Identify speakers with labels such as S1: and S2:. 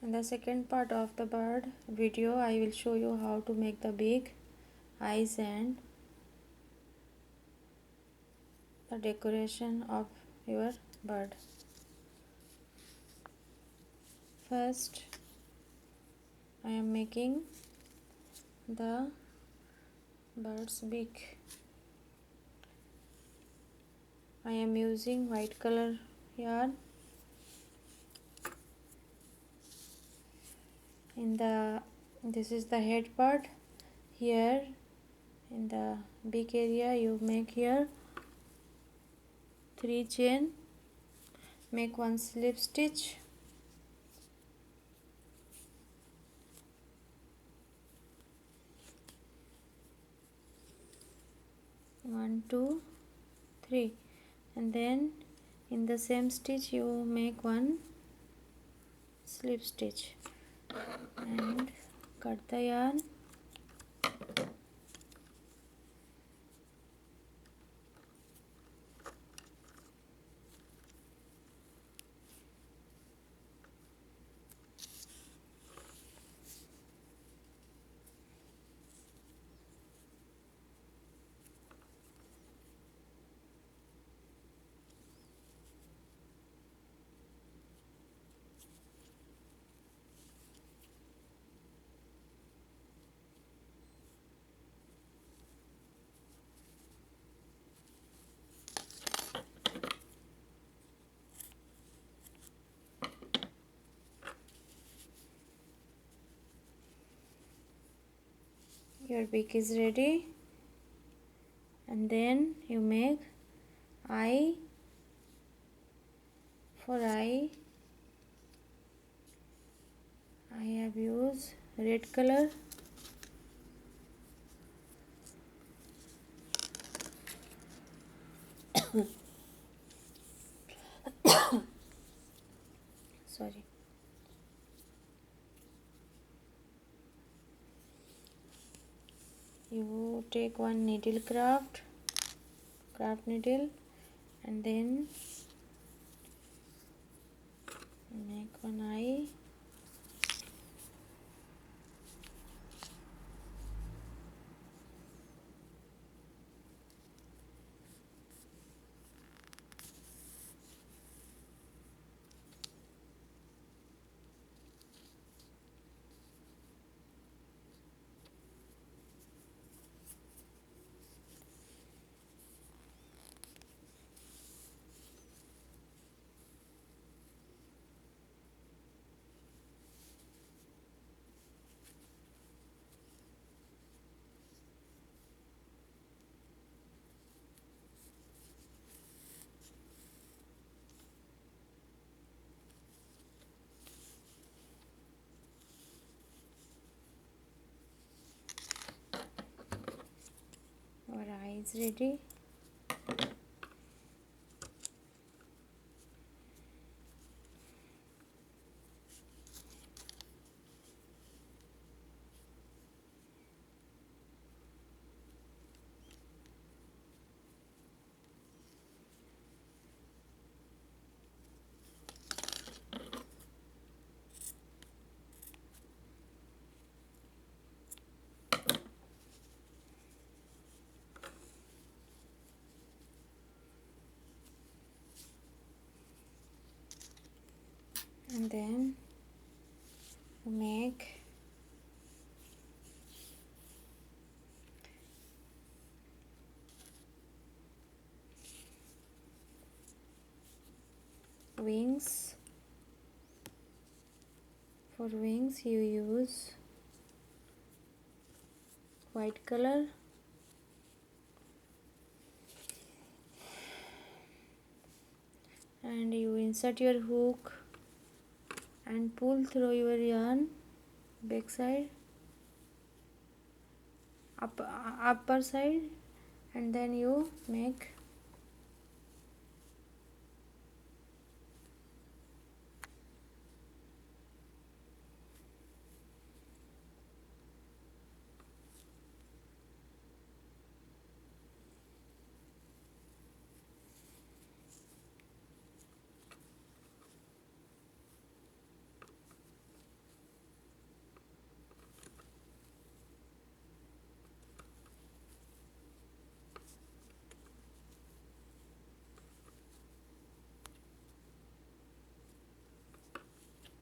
S1: In the second part of the bird video, I will show you how to make the big eyes and the decoration of your bird. First, I am making the bird's beak. I am using white color yarn. This is the head part. Here in the beak area you make here 3 chain, make 1 slip stitch, one, two, three, and then in the same stitch you make 1 slip stitch and cut the yarn. Your beak is ready, and then you make eye. For eye I have used red color. Sorry. You take 1 needle craft needle, and then make 1 eye. Our eye is ready. And then make wings. For wings you use white color, and you insert your hook and pull through your yarn back side, upper side, and then you make